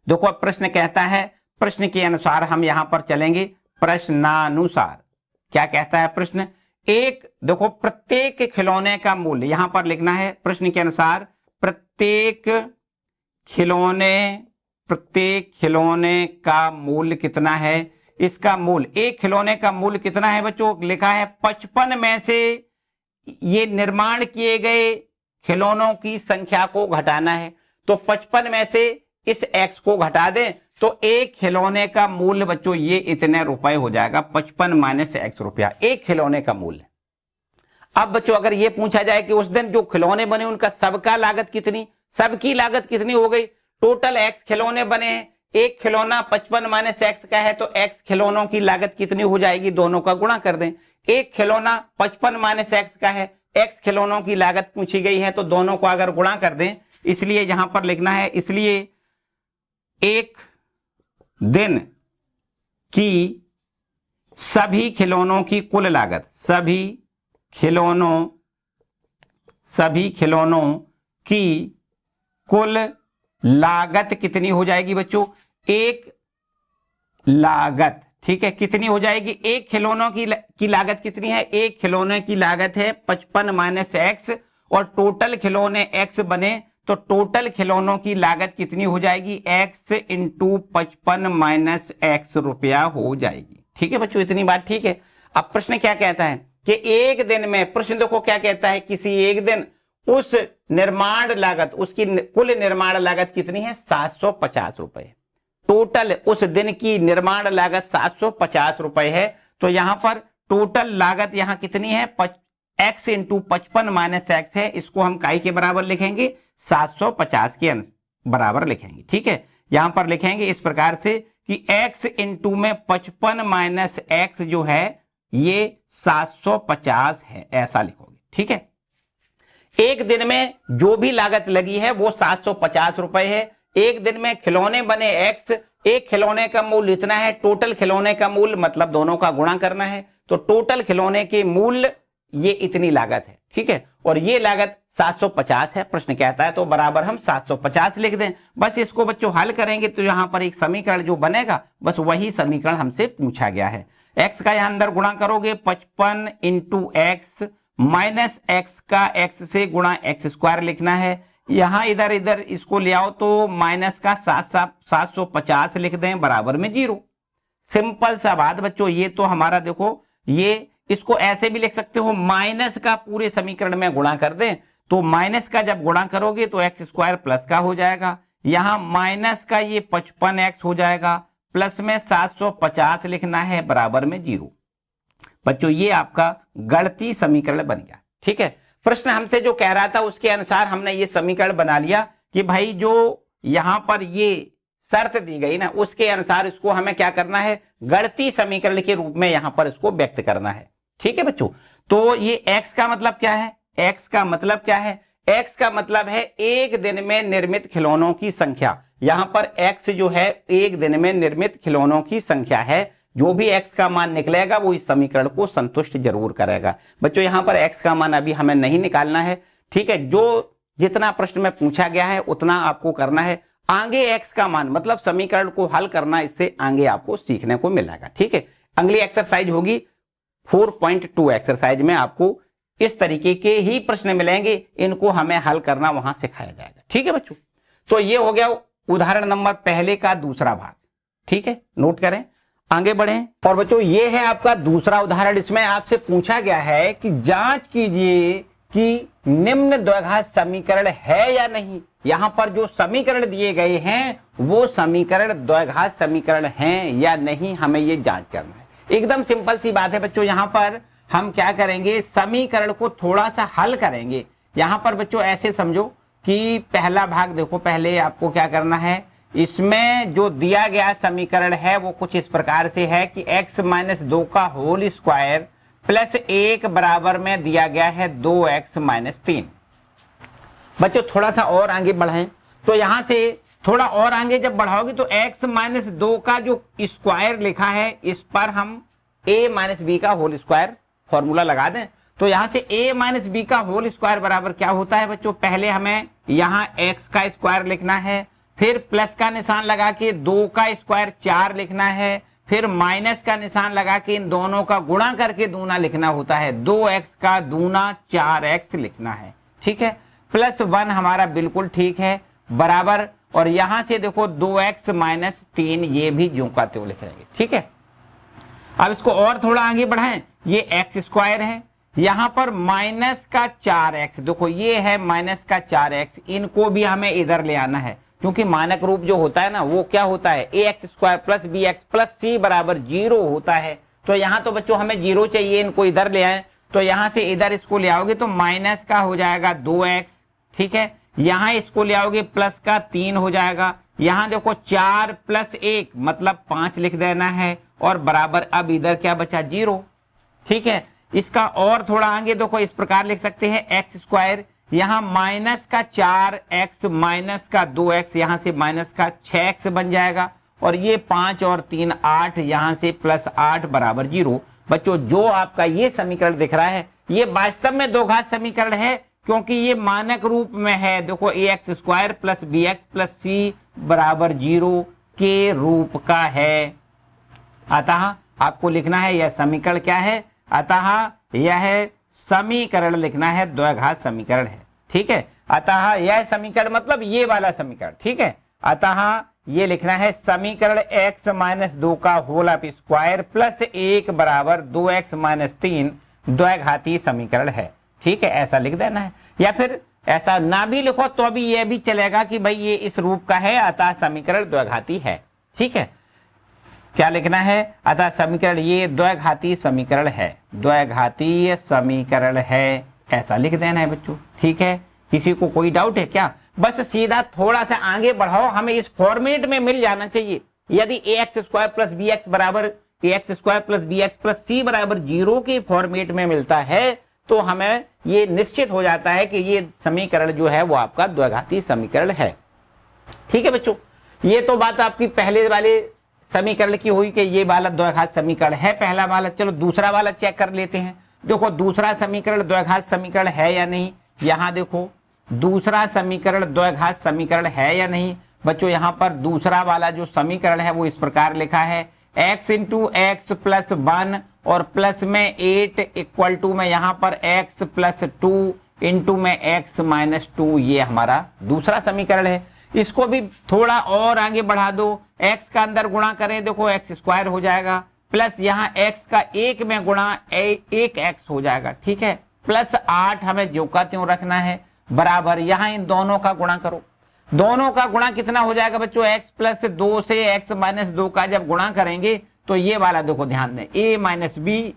देखो प्रश्न कहता है, प्रश्न के अनुसार हम यहां पर चलेंगे। प्रश्नानुसार क्या कहता है प्रश्न? एक देखो प्रत्येक खिलौने का मूल्य यहां पर लिखना है। प्रश्न के अनुसार प्रत्येक खिलौने का मूल्य कितना है? इसका मूल्य, एक खिलौने का मूल्य कितना है बच्चों? लिखा है 55 में से ये निर्माण किए गए खिलौनों की संख्या को घटाना है। तो 55 में से इस x को घटा दें, तो एक खिलौने का मूल्य बच्चों ये इतने रुपए हो जाएगा। 55 माइनस x रुपया एक खिलौने का मूल्य। अब बच्चों अगर ये पूछा जाए कि उस दिन जो खिलौने बने उनका सबका लागत कितनी, सबकी लागत कितनी हो गई? टोटल x खिलौने बने हैं, एक खिलौना 55 माइनस x का है, तो x खिलौनों की लागत कितनी हो जाएगी? दोनों का गुणा कर दें। एक खिलौना 55 माइनस x का है, x खिलौनों की लागत पूछी गई है, तो दोनों को अगर गुणा कर दें, इसलिए यहां पर लिखना है, इसलिए एक दिन की सभी खिलौनों की कुल लागत, सभी खिलौनों की कुल लागत कितनी हो जाएगी बच्चों? एक लागत, ठीक है, कितनी हो जाएगी? एक खिलौनों की लागत कितनी है? एक खिलौने की लागत है 55 माइनस x, और टोटल खिलौने x बने, तो टोटल खिलौनों की लागत कितनी हो जाएगी? x इंटू 55 माइनस x रुपया हो जाएगी। ठीक है बच्चों, इतनी बात ठीक है। अब प्रश्न क्या कहता है कि एक दिन में, प्रश्न देखो क्या कहता है, किसी एक दिन उस निर्माण लागत, उसकी कुल निर्माण लागत कितनी है? 750 रुपए। टोटल उस दिन की निर्माण लागत 750 रुपए है। तो यहां पर टोटल लागत यहां कितनी है? x इंटू 55 माइनस x है, इसको हम काई के बराबर लिखेंगे? 750 के बराबर लिखेंगे। ठीक है, यहां पर लिखेंगे इस प्रकार से कि x इंटू में 55 माइनस x जो है ये 750 है, ऐसा लिखोगे। ठीक है, एक दिन में जो भी लागत लगी है वो 750 रुपए है। एक दिन में खिलौने बने x, एक खिलौने का मूल्य इतना है, टोटल खिलौने का मूल्य मतलब दोनों का गुणा करना है, तो टोटल खिलौने के मूल्य ये इतनी लागत है। ठीक है, और ये लागत 750 है, प्रश्न कहता है, तो बराबर हम 750 लिख दें। बस इसको बच्चों हल करेंगे तो यहां पर एक समीकरण जो बनेगा बस वही समीकरण हमसे पूछा गया है। x का यहां अंदर गुणा करोगे 55 इंटू एक्स माइनस एक्स का x से गुणा x स्क्वायर लिखना है। यहां इधर इसको ले आओ तो माइनस का 750 लिख दें बराबर में 0। सिंपल सा बात बच्चों, ये तो हमारा देखो, ये इसको ऐसे भी लिख सकते हो, माइनस का पूरे समीकरण में गुणा कर दें, तो माइनस का जब गुणा करोगे तो एक्स स्क्वायर प्लस का हो जाएगा। यहां माइनस का ये 55x हो जाएगा, प्लस में 750 लिखना है बराबर में 0। बच्चों ये आपका गणितीय समीकरण बन गया। ठीक है, प्रश्न हमसे जो कह रहा था उसके अनुसार हमने ये समीकरण बना लिया कि भाई जो यहां पर ये शर्त दी गई ना उसके अनुसार इसको हमें क्या करना है, गणितीय समीकरण के रूप में यहां पर इसको व्यक्त करना है। ठीक है बच्चों, तो ये x का मतलब क्या है? x का मतलब क्या है? x का मतलब है एक दिन में निर्मित खिलौनों की संख्या। यहां पर x जो है एक दिन में निर्मित खिलौनों की संख्या है। जो भी x का मान निकलेगा वो इस समीकरण को संतुष्ट जरूर करेगा। बच्चों यहां पर x का मान अभी हमें नहीं निकालना है। ठीक है, जो जितना प्रश्न में पूछा गया है उतना आपको करना है। आगे x का मान मतलब समीकरण को हल करना, इससे आगे आपको सीखने को मिलेगा। ठीक है, अगली एक्सरसाइज होगी 4.2 एक्सरसाइज में आपको इस तरीके के ही प्रश्न मिलेंगे, इनको हमें हल करना वहां सिखाया जाएगा। ठीक है बच्चों, तो ये हो गया उदाहरण नंबर पहले का दूसरा भाग। ठीक है, नोट करें, आगे बढ़ें। और बच्चों ये है आपका दूसरा उदाहरण। इसमें आपसे पूछा गया है कि जांच कीजिए कि निम्न द्विघात समीकरण है या नहीं। यहां पर जो समीकरण दिए गए हैं वो समीकरण द्विघात समीकरण हैं या नहीं, हमें ये जांच करना है। एकदम सिंपल सी बात है बच्चों। यहां पर हम क्या करेंगे, समीकरण को थोड़ा सा हल करेंगे। यहां पर बच्चों ऐसे समझो कि पहला भाग देखो, पहले आपको क्या करना है, इसमें जो दिया गया समीकरण है वो कुछ इस प्रकार से है कि x - 2 का होल स्क्वायर प्लस 1 बराबर में दिया गया है 2x - 3। बच्चों थोड़ा सा और आगे बढ़ें, तो यहां से थोड़ा और आगे जब बढ़ाओगे तो x - 2 का जो स्क्वायर लिखा है इस पर हम a - b का होल स्क्वायर फॉर्मूला लगा दें। तो यहां से a - b का होल स्क्वायर बराबर क्या होता है बच्चों, पहले हमें यहां x का स्क्वायर लिखना है, फिर प्लस का निशान लगा के 2 का स्क्वायर 4 लिखना है, फिर माइनस का निशान लगा के इन दोनों का गुणा करके दूना लिखना होता है, 2x का दूना 4x लिखना है। ठीक है, +1 हमारा बिल्कुल ठीक है, बराबर, और यहां से देखो 2x - 3 ये भी ज्यों का त्यों लिख लेंगे। ठीक है, अब इसको और थोड़ा आगे बढ़ाएं, ये x स्क्वायर है, यहां पर माइनस का 4x, देखो ये है माइनस का 4x, इनको भी हमें इधर ले आना है, क्योंकि मानक रूप जो होता है ना वो क्या होता है, ax² + bx + c बराबर 0 होता है। तो यहाँ तो बच्चों हमें 0 चाहिए, इनको इधर ले आए, तो यहाँ से इधर इसको ले आओगे तो माइनस का हो जाएगा 2x। ठीक है, यहाँ इसको ले आओगे प्लस का 3 हो जाएगा, यहाँ देखो 4 + 1 मतलब 5 लिख देना है, और बराबर अब इधर क्या बचा 0। ठीक है, इसका और थोड़ा आगे देखो इस प्रकार लिख सकते हैं, x², यहाँ माइनस का 4x माइनस का 2x, यहाँ से माइनस का 6x बन जाएगा, और ये 5 और 3 8, यहाँ से +8 बराबर 0। बच्चों जो आपका ये समीकरण दिख रहा है ये वास्तव में द्विघात समीकरण है, क्योंकि ये मानक रूप में है। देखो ax² + bx + c बराबर 0 के रूप का है। अतः आपको लिखना है यह समीकरण क्या है, अतः यह समीकरण लिखना है द्विघात समीकरण है। ठीक है, अतः यह समीकरण मतलब ये वाला समीकरण। ठीक है, अतः ये लिखना है समीकरण x - 2 का होल स्क्वायर प्लस 1 बराबर 2x - 3 द्विघाती समीकरण है। ठीक है, ऐसा लिख देना है, या फिर ऐसा ना भी लिखो तो भी ये भी चलेगा कि भाई ये इस रूप का है, अतः समीकरण द्विघाती है। ठीक है, क्या लिखना है, अतः समीकरण ये द्विघाती समीकरण है, द्विघातीय समीकरण है, ऐसा लिख देना है बच्चों। ठीक है, किसी को कोई डाउट है क्या, बस सीधा थोड़ा सा आगे बढ़ाओ, हमें इस फॉर्मेट में मिल जाना चाहिए। यदि ax² + bx बराबर ax² + bx + c बराबर 0 के फॉर्मेट में मिलता है तो हमें ये निश्चित हो जाता है कि ये समीकरण जो है वो आपका द्विघाती समीकरण है। ठीक है बच्चों, ये तो बात आपकी पहले वाले समीकरण की हुई कि ये वाला द्विघात समीकरण है, पहला वाला। चलो दूसरा वाला चेक कर लेते हैं। देखो दूसरा समीकरण द्विघात समीकरण है या नहीं, यहाँ देखो दूसरा समीकरण द्विघात समीकरण है या नहीं। बच्चों यहाँ पर दूसरा वाला जो समीकरण है वो इस प्रकार लिखा है, x × x + 1 और प्लस में 8 इक्वल टू में यहाँ पर x + 2 इंटू में x - 2, ये हमारा दूसरा समीकरण है। इसको भी थोड़ा और आगे बढ़ा दो, x का अंदर गुणा करें, देखो x² हो जाएगा, प्लस यहाँ x का 1 में गुणा 1x हो जाएगा। ठीक है, +8 हमें ज्यों का त्यों रखना है, बराबर यहाँ इन दोनों का गुणा करो। दोनों का गुणा कितना हो जाएगा बच्चों, x + 2 से x - 2 का जब गुणा करेंगे तो ये वाला देखो ध्यान दें, a - b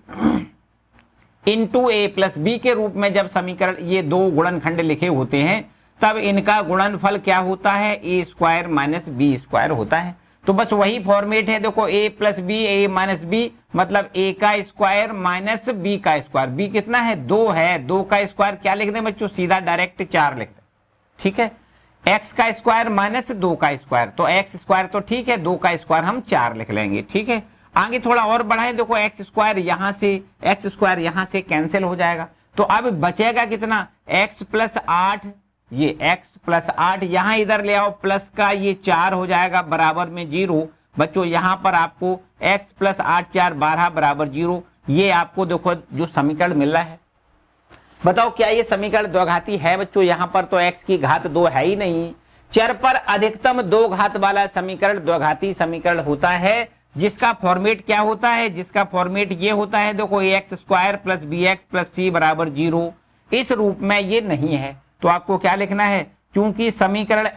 into a + b के रूप में जब समीकरण ये दो गुणनखंड लिखे होते हैं तब इनका गुणनफल क्या होता है, a² - b² होता है। तो बस वही फॉर्मेट है, देखो a + b a - b मतलब a का स्क्वायर माइनस b का स्क्वायर। b कितना है, 2 है, 2 का स्क्वायर क्या लिख दें बच्चों, सीधा डायरेक्ट 4 लिख दें। ठीक है, x का स्क्वायर माइनस 2 का स्क्वायर, तो x² तो ठीक है, 2 का स्क्वायर हम 4 लिख लेंगे। ठीक है, आगे थोड़ा और बढ़ाएं, देखो x² यहाँ से कैंसिल हो जाएगा, तो अब बचेगा कितना, x + 8, ये x + 8 यहाँ इधर ले आओ, प्लस का ये 4 हो जाएगा, बराबर में 0। बच्चों यहाँ पर आपको x + 8 4 12 बराबर 0, ये आपको देखो जो समीकरण मिल रहा है, बताओ क्या ये समीकरण द्विघाती है बच्चों? यहां पर तो x की घात 2 है ही नहीं। चर पर अधिकतम 2 घात वाला समीकरण द्विघाती समीकरण होता है, जिसका फॉर्मेट क्या होता है? जिसका फॉर्मेट ये होता है, देखो ax square plus B x plus सी बराबर 0। इस रूप में ये नहीं है, तो आपको क्या लिखना है? क्योंकि समीकरण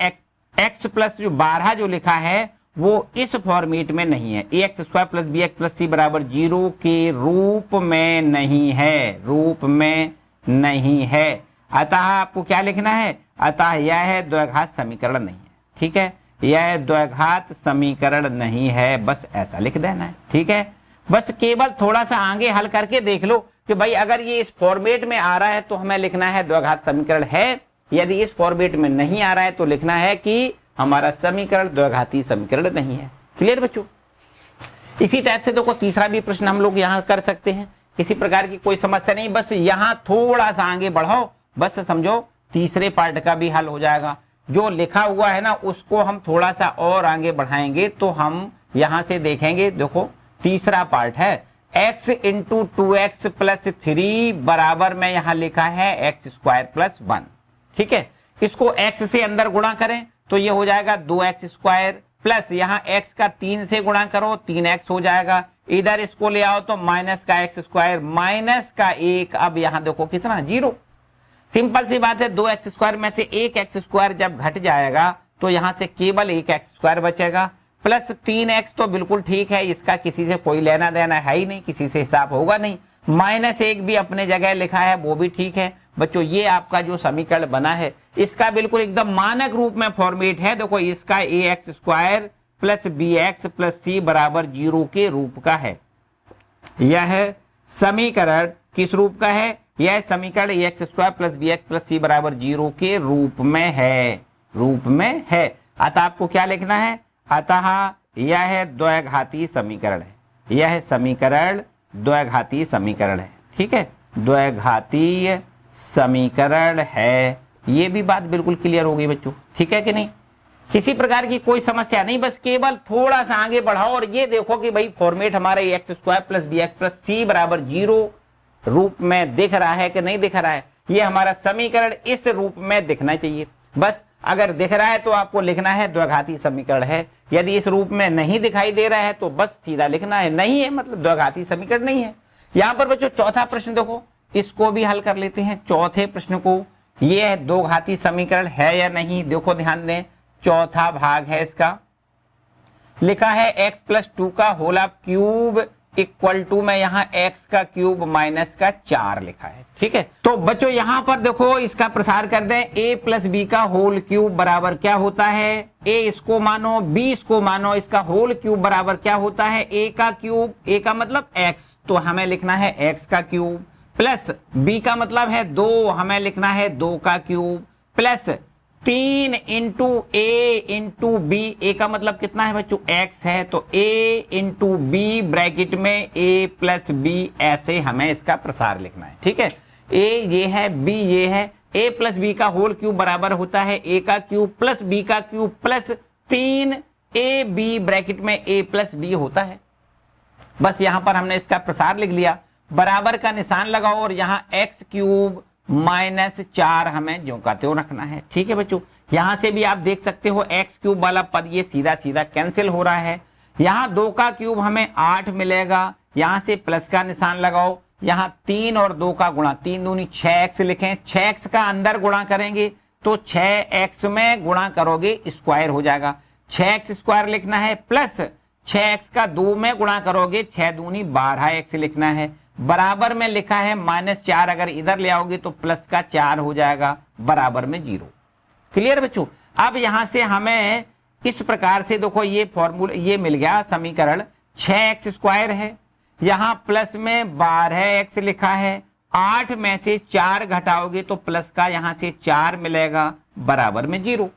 x प्लस जो 12 जो लिखा है वो इस फॉर्मेट में नहीं है, ax square plus B x plus सी बराबर 0 के रूप में नहीं है, रूप में नहीं है। अतः आपको क्या लिखना है? अतः यह द्विघात समीकरण नहीं है। ठीक है, यह द्विघात समीकरण नहीं है, बस ऐसा लिख देना है। ठीक है, बस केवल थोड़ा सा आगे हल करके देख लो कि भाई अगर ये इस फॉर्मेट में आ रहा है तो हमें लिखना है द्विघात समीकरण है, यदि इस फॉर्मेट में नहीं आ रहा है तो लिखना है कि हमारा समीकरण द्विघाती समीकरण नहीं है। क्लियर बच्चों? इसी टाइप से देखो तीसरा भी प्रश्न हम लोग यहाँ कर सकते हैं, किसी प्रकार की कोई समस्या नहीं, बस यहाँ थोड़ा सा आगे बढ़ो, बस समझो तीसरे पार्ट का भी हल हो जाएगा। जो लिखा हुआ है ना उसको हम थोड़ा सा और आगे बढ़ाएंगे तो हम यहां से देखेंगे। देखो तीसरा पार्ट है x इंटू 2x प्लस 3 बराबर में यहां लिखा है x स्क्वायर प्लस 1। ठीक है, इसको x से अंदर गुणा करें तो ये हो जाएगा 2x स्क्वायर प्लस यहाँ x का 3 से गुणा करो 3x हो जाएगा, इधर इसको ले आओ तो माइनस का x स्क्वायर माइनस का 1। अब यहाँ देखो कितना 0। सिंपल सी बात है, 2x स्क्वायर में से 1x स्क्वायर जब घट जाएगा तो यहां से केवल 1x स्क्वायर बचेगा, प्लस 3x तो बिल्कुल ठीक है, इसका किसी से कोई लेना देना है ही नहीं, किसी से हिसाब होगा नहीं। माइनस 1 भी अपने जगह लिखा है, वो भी ठीक है। बच्चों ये आपका जो समीकरण बना है इसका बिल्कुल एकदम मानक रूप में फॉर्मेट है। देखो इसका ax square plus B x plus सी बराबर 0 के रूप का है। यह समीकरण किस रूप का है? यह समीकरण ax square plus B x plus सी बराबर 0 के रूप में है, रूप में है। अतः आपको क्या लिखना है? अतः यह द्विघाती समीकरण है, यह समीकरण द्विघाती समीकरण है। ठीक है, द्विघाती समीकरण है। ये भी बात बिल्कुल क्लियर हो गई बच्चों, ठीक है कि नहीं? किसी प्रकार की कोई समस्या नहीं, बस केवल थोड़ा सा आगे बढ़ाओ और ये देखो कि भाई फॉर्मेट हमारा एक्स square plus B x plus सी बराबर 0 रूप में दिख रहा है कि नहीं दिख रहा है। ये हमारा समीकरण इस रूप में दिखना चाहिए। बस अगर दिख रहा है तो आपको लिखना है द्विघाती समीकरण है, यदि इस रूप में नहीं दिखाई दे रहा है तो बस सीधा लिखना है नहीं है, मतलब द्विघाती समीकरण नहीं है। यहाँ पर बच्चों चौथा प्रश्न देखो, इसको भी हल कर लेते हैं। चौथे प्रश्न को, ये द्विघाती समीकरण है या नहीं, देखो ध्यान दें, चौथा भाग है इसका, लिखा है x प्लस 2 का होल क्यूब इक्वल टू में यहाँ x का क्यूब माइनस का 4 लिखा है। ठीक है, तो बच्चों यहाँ पर देखो इसका प्रसार कर दें, a प्लस बी का होल क्यूब बराबर क्या होता है? a इसको मानो, b इसको मानो, इसका होल क्यूब बराबर क्या होता है? a का क्यूब, a का मतलब x, तो हमें लिखना है x का क्यूब, प्लस b का मतलब है 2, हमें लिखना है 2 का क्यूब, प्लस 3 इंटू ए इंटू बी, ए का मतलब कितना है बच्चों? x है, तो a इंटू बी ब्रैकेट में a प्लस बी, ऐसे हमें इसका प्रसार लिखना है। ठीक है, a ये है, b ये है, a प्लस बी का होल क्यूब बराबर होता है a का क्यूब प्लस b का cube plus 3 a b bracket में a प्लस b होता है। बस यहां पर हमने इसका प्रसार लिख लिया, बराबर का निशान लगाओ और यहाँ x क्यूब माइनस 4 हमें ज्यों का त्यों रखना है। ठीक है बच्चों, यहां से भी आप देख सकते हो x क्यूब वाला पद ये सीधा सीधा कैंसिल हो रहा है। यहाँ 2 का क्यूब हमें 8 मिलेगा, यहां से प्लस का निशान लगाओ, यहाँ 3 और 2 का गुणा, 3 दूनी 6x लिखें, 6x का अंदर गुणा करेंगे तो 6x में गुणा करोगे स्क्वायर हो जाएगा, 6x स्क्वायर लिखना है, प्लस 6x का 2 में गुणा करोगे 6 दूनी 12x लिखना है, बराबर में लिखा है माइनस 4, अगर इधर ले आओगे तो प्लस का 4 हो जाएगा, बराबर में 0। क्लियर बच्चों? अब यहां से हमें इस प्रकार से देखो ये फॉर्मूला ये मिल गया, समीकरण 6x स्क्वायर है, यहां प्लस में 12x लिखा है, 8 में से 4 घटाओगे तो प्लस का यहां से 4 मिलेगा, बराबर में 0।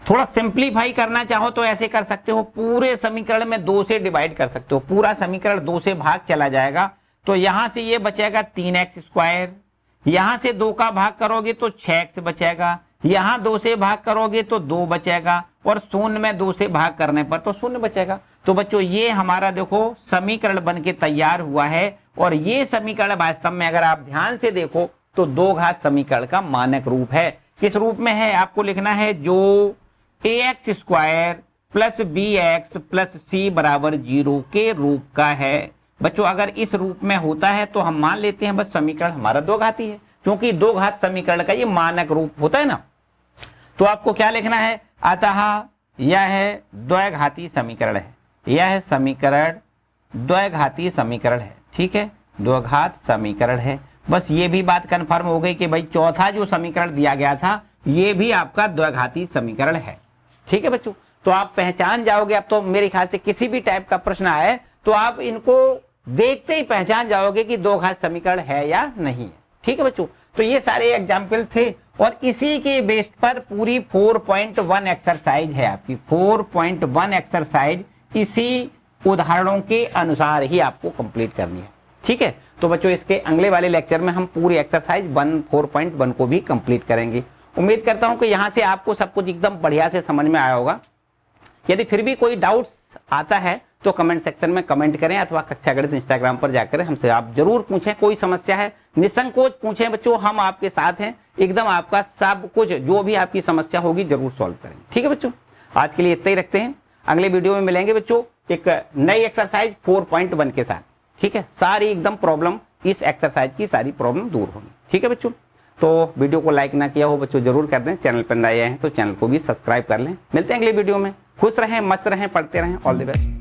थोड़ा सिंप्लीफाई करना चाहो तो ऐसे कर सकते हो, पूरे समीकरण में 2 से डिवाइड कर सकते हो, पूरा समीकरण 2 से भाग चला जाएगा, तो यहां से ये बचेगा 3x स्क्वायर, यहां से 2 का भाग करोगे तो 6x बचेगा, यहां 2 से भाग करोगे तो 2 बचेगा, और शून्य में 2 से भाग करने पर तो 0 बचेगा। तो बच्चों ये हमारा देखो समीकरण बन के तैयार हुआ है, और ये समीकरण वास्तव में अगर आप ध्यान से देखो तो दो घात समीकरण का मानक रूप है। किस रूप में है आपको लिखना है, जो ax square plus bx plus c बराबर 0 के रूप का है। बच्चों अगर इस रूप में होता है तो हम मान लेते हैं बस समीकरण हमारा दो घाती है, क्योंकि दो घात समीकरण का ये मानक रूप होता है ना। तो आपको क्या लिखना है, अतः यह है द्वैघाती समीकरण है, यह है समीकरण द्वैघाती समीकरण है। ठीक है, द्विघात समीकरण है। बस ये भी बात कंफर्म हो गई कि भाई चौथा जो समीकरण दिया गया था ये भी आपका द्विघाती समीकरण है। ठीक है बच्चों, तो आप पहचान जाओगे। अब तो मेरे ख्याल से किसी भी टाइप का प्रश्न आए तो आप इनको देखते ही पहचान जाओगे कि दो घात समीकरण है या नहीं है। ठीक है बच्चों, तो ये सारे एग्जाम्पल थे और इसी के बेस पर पूरी 4.1 एक्सरसाइज है आपकी। 4.1 एक्सरसाइज इसी उदाहरणों के अनुसार ही आपको कंप्लीट करनी है। ठीक है, तो बच्चों इसके अगले वाले लेक्चर में हम पूरी एक्सरसाइज 4.1 को भी कंप्लीट करेंगे। उम्मीद करता हूं कि यहां से आपको सब कुछ एकदम बढ़िया से समझ में आया होगा। यदि फिर भी कोई डाउट्स आता है तो कमेंट सेक्शन में कमेंट करें, अथवा कक्षा गणित इंस्टाग्राम पर जाकर हमसे आप जरूर पूछें। कोई समस्या है निसंकोच पूछें बच्चों, हम आपके साथ हैं, एकदम आपका सब कुछ जो भी आपकी समस्या होगी जरूर सॉल्व करेंगे। ठीक है बच्चों, आज के लिए इतना ही रखते हैं। अगले वीडियो में मिलेंगे बच्चों एक नई एक्सरसाइज 4.1 के साथ। ठीक है, सारी एकदम प्रॉब्लम, इस एक्सरसाइज की सारी प्रॉब्लम दूर होगी। ठीक है बच्चों, तो वीडियो को लाइक ना किया हो बच्चों जरूर कर दें। चैनल पर नए हैं तो चैनल को भी सब्सक्राइब कर लें। मिलते हैं अगले वीडियो में। खुश रहें, मस्त रहें, पढ़ते रहें। All the best.